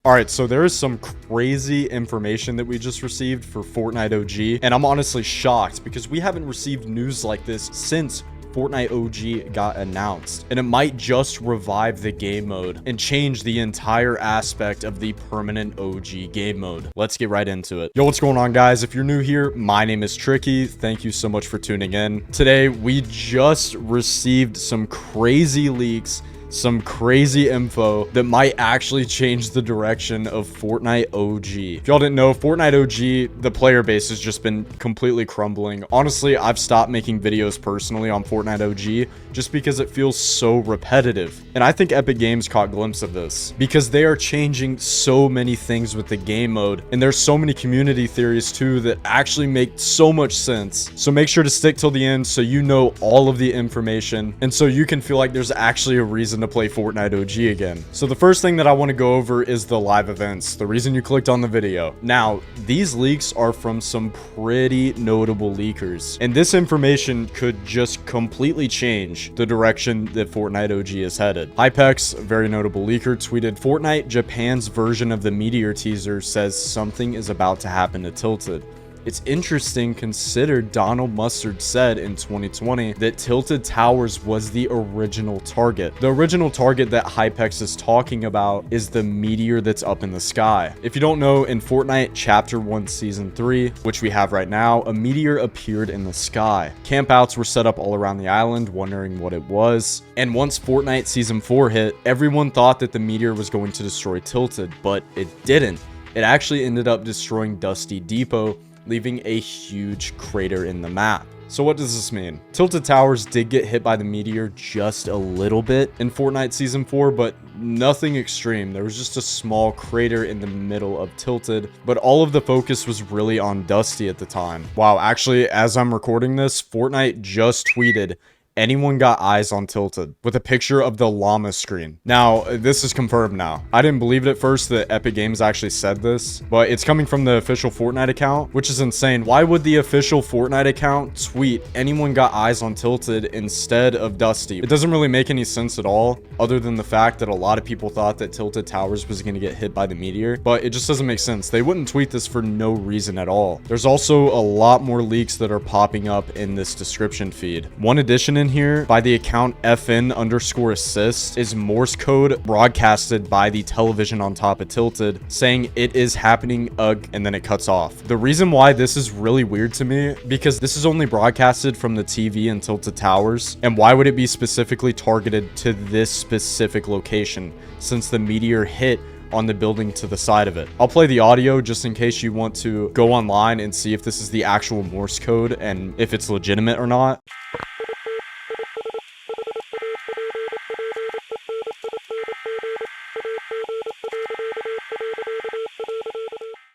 All right, so there is some crazy information that we just received for Fortnite OG, and I'm honestly shocked because we haven't received news like this since Fortnite OG got announced, and it might just revive the game mode and change the entire aspect of the permanent OG game mode. Let's get right into it. Yo, what's going on, guys? If you're new here, my name is Tricky. Thank you so much for tuning in. Today, we just received some crazy leaks, some crazy info that might actually change the direction of Fortnite OG. If y'all didn't know, Fortnite OG, the player base has just been completely crumbling. Honestly, I've stopped making videos personally on Fortnite OG just because it feels so repetitive. And I think Epic Games caught a glimpse of this because they are changing so many things with the game mode. And there's so many community theories too that actually make so much sense. So make sure to stick till the end so you know all of the information and so you can feel like there's actually a reason to play Fortnite OG again. So the first thing that I want to go over is the live events, the reason you clicked on the video. Now, these leaks are from some pretty notable leakers, and this information could just completely change the direction that Fortnite OG is headed. Hypex, a very notable leaker, tweeted, "Fortnite Japan's version of the Meteor teaser says something is about to happen to Tilted. It's interesting considered Donald Mustard said in 2020 that Tilted Towers was the original target. The original target that Hypex is talking about is the meteor that's up in the sky. If you don't know, in Fortnite Chapter 1 Season 3, which we have right now, a meteor appeared in the sky. Campouts were set up all around the island, wondering what it was. And once Fortnite Season 4 hit, everyone thought that the meteor was going to destroy Tilted, but it didn't. It actually ended up destroying Dusty Depot, leaving a huge crater in the map. So what does this mean? Tilted Towers did get hit by the meteor just a little bit in Fortnite Season 4, but nothing extreme. There was just a small crater in the middle of Tilted, but all of the focus was really on Dusty at the time. Wow, actually, as I'm recording this, Fortnite just tweeted, "Anyone got eyes on Tilted," with a picture of the llama screen. Now, this is confirmed now. I didn't believe it at first that Epic Games actually said this, but it's coming from the official Fortnite account, which is insane. Why would the official Fortnite account tweet, "Anyone got eyes on Tilted," instead of Dusty? It doesn't really make any sense at all, other than the fact that a lot of people thought that Tilted Towers was going to get hit by the meteor, but it just doesn't make sense. They wouldn't tweet this for no reason at all. There's also a lot more leaks that are popping up in this description feed. One addition in here by the account FN_assist is Morse code broadcasted by the television on top of Tilted saying "it is happening ugh," and then it cuts off. The reason why this is really weird to me, because this is only broadcasted from the TV in Tilted Towers, and why would it be specifically targeted to this specific location since the meteor hit on the building to the side of it? I'll play the audio just in case you want to go online and see if this is the actual Morse code and if it's legitimate or not.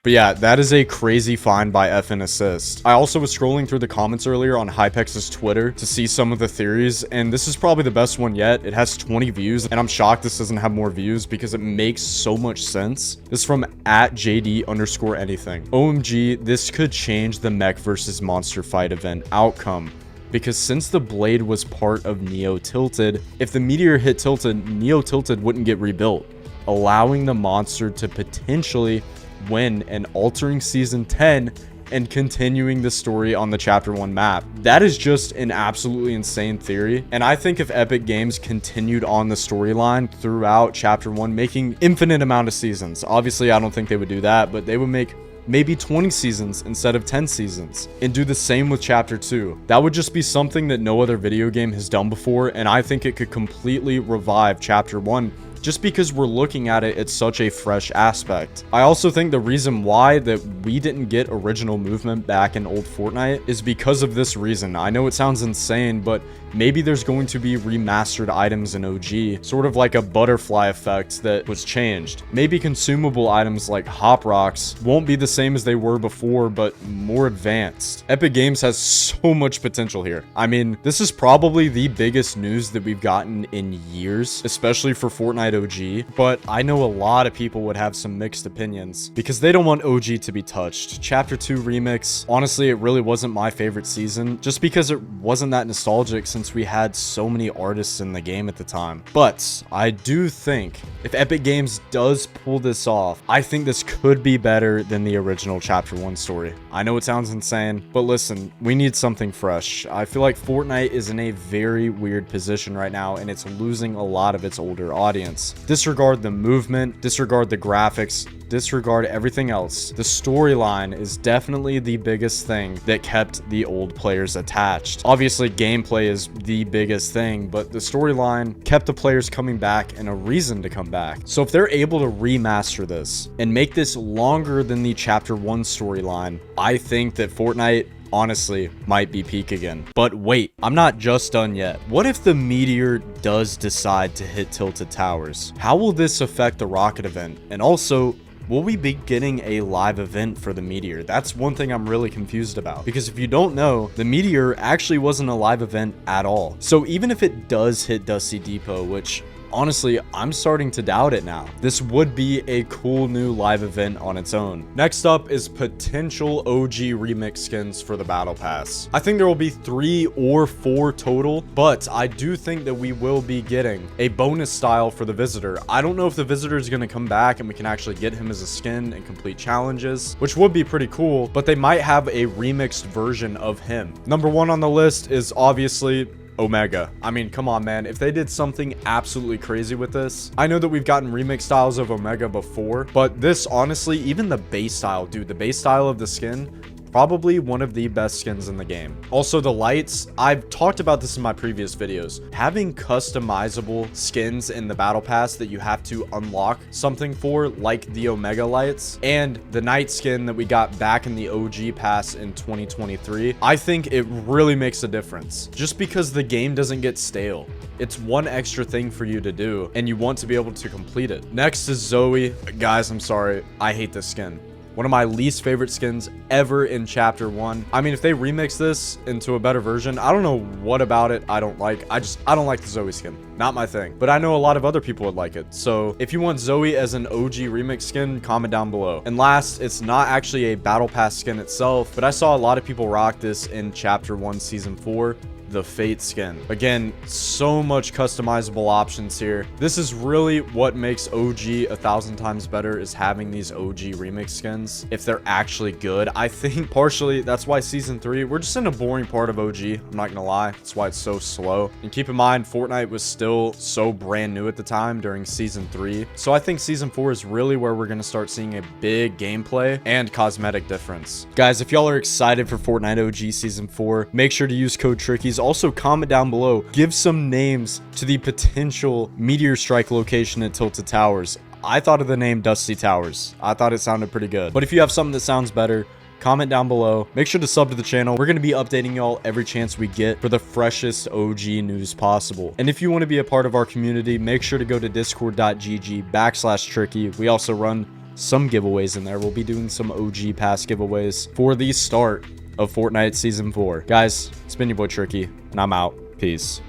But yeah, that is a crazy find by FN Assist. I also was scrolling through the comments earlier on Hypex's Twitter to see some of the theories, and this is probably the best one yet. It has 20 views, and I'm shocked this doesn't have more views because it makes so much sense. This is from @JD_anything. "OMG, this could change the mech versus monster fight event outcome. Because since the blade was part of Neo Tilted, if the meteor hit Tilted, Neo Tilted wouldn't get rebuilt, allowing the monster to potentially win and altering Season 10 and continuing the story on the Chapter 1 map." That is just an absolutely insane theory, and I think if Epic Games continued on the storyline throughout Chapter 1, making infinite amount of seasons, obviously I don't think they would do that, but they would make maybe 20 seasons instead of 10 seasons and do the same with Chapter 2. That would just be something that no other video game has done before, and I think it could completely revive Chapter 1 just because we're looking at it at such a fresh aspect. I also think the reason why that we didn't get original movement back in old Fortnite is because of this reason. I know it sounds insane, but maybe there's going to be remastered items in OG, sort of like a butterfly effect that was changed. Maybe consumable items like Hop Rocks won't be the same as they were before, but more advanced. Epic Games has so much potential here. I mean, this is probably the biggest news that we've gotten in years, especially for Fortnite Fortnite OG, but I know a lot of people would have some mixed opinions because they don't want OG to be touched. Chapter 2 Remix, honestly, it really wasn't my favorite season just because it wasn't that nostalgic since we had so many artists in the game at the time. But I do think if Epic Games does pull this off, I think this could be better than the original Chapter 1 story. I know it sounds insane, but listen, we need something fresh. I feel like Fortnite is in a very weird position right now, and it's losing a lot of its older audience. Disregard the movement, disregard the graphics, disregard everything else. The storyline is definitely the biggest thing that kept the old players attached. Obviously, gameplay is the biggest thing, but the storyline kept the players coming back and a reason to come back. So if they're able to remaster this and make this longer than the Chapter 1 storyline, I think that Fortnite honestly might be peak again. But wait, I'm not just done yet. What if the meteor does decide to hit Tilted Towers? How will this affect the rocket event? And also, will we be getting a live event for the meteor? That's one thing I'm really confused about, because if you don't know, the meteor actually wasn't a live event at all. So even if it does hit Dusty Depot, which honestly, I'm starting to doubt it now, this would be a cool new live event on its own. Next up is potential OG remix skins for the Battle Pass. I think there will be 3 or 4 total, but I do think that we will be getting a bonus style for the Visitor. I don't know if the Visitor is going to come back and we can actually get him as a skin and complete challenges, which would be pretty cool, but they might have a remixed version of him. Number 1 on the list is obviously Omega. I mean, come on, man. If they did something absolutely crazy with this, I know that we've gotten remix styles of Omega before, but this, honestly, even the base style, dude, the base style of the skin, probably one of the best skins in the game. Also, the lights, I've talked about this in my previous videos. Having customizable skins in the Battle Pass that you have to unlock something for, like the Omega lights and the night skin that we got back in the OG pass in 2023, I think it really makes a difference. Just because the game doesn't get stale. It's one extra thing for you to do, and you want to be able to complete it. Next is Zoe. Guys, I'm sorry. I hate this skin. One of my least favorite skins ever in Chapter 1. I mean, if they remix this into a better version, I don't know what about it I don't like. I don't like the Zoe skin. Not my thing. But I know a lot of other people would like it. So if you want Zoe as an OG remix skin, comment down below. And last, it's not actually a Battle Pass skin itself, but I saw a lot of people rock this in Chapter 1 Season 4. The Fate skin. Again, so much customizable options here. This is really what makes OG 1,000 times better, is having these OG remix skins. If they're actually good, I think partially that's why Season 3, we're just in a boring part of OG. I'm not gonna lie. That's why it's so slow. And keep in mind, Fortnite was still so brand new at the time during Season 3. So I think Season 4 is really where we're gonna start seeing a big gameplay and cosmetic difference. Guys, if y'all are excited for Fortnite OG Season 4, make sure to use code TRICKIES. Also, comment down below. Give some names to the potential meteor strike location at Tilted Towers. I thought of the name Dusty Towers. I thought it sounded pretty good. But if you have something that sounds better, comment down below. Make sure to sub to the channel. We're going to be updating y'all every chance we get for the freshest OG news possible. And if you want to be a part of our community, make sure to go to discord.gg/tricky. We also run some giveaways in there. We'll be doing some OG pass giveaways for the start of Fortnite Season 4. Guys, it's been your boy Tricky, and I'm out. Peace.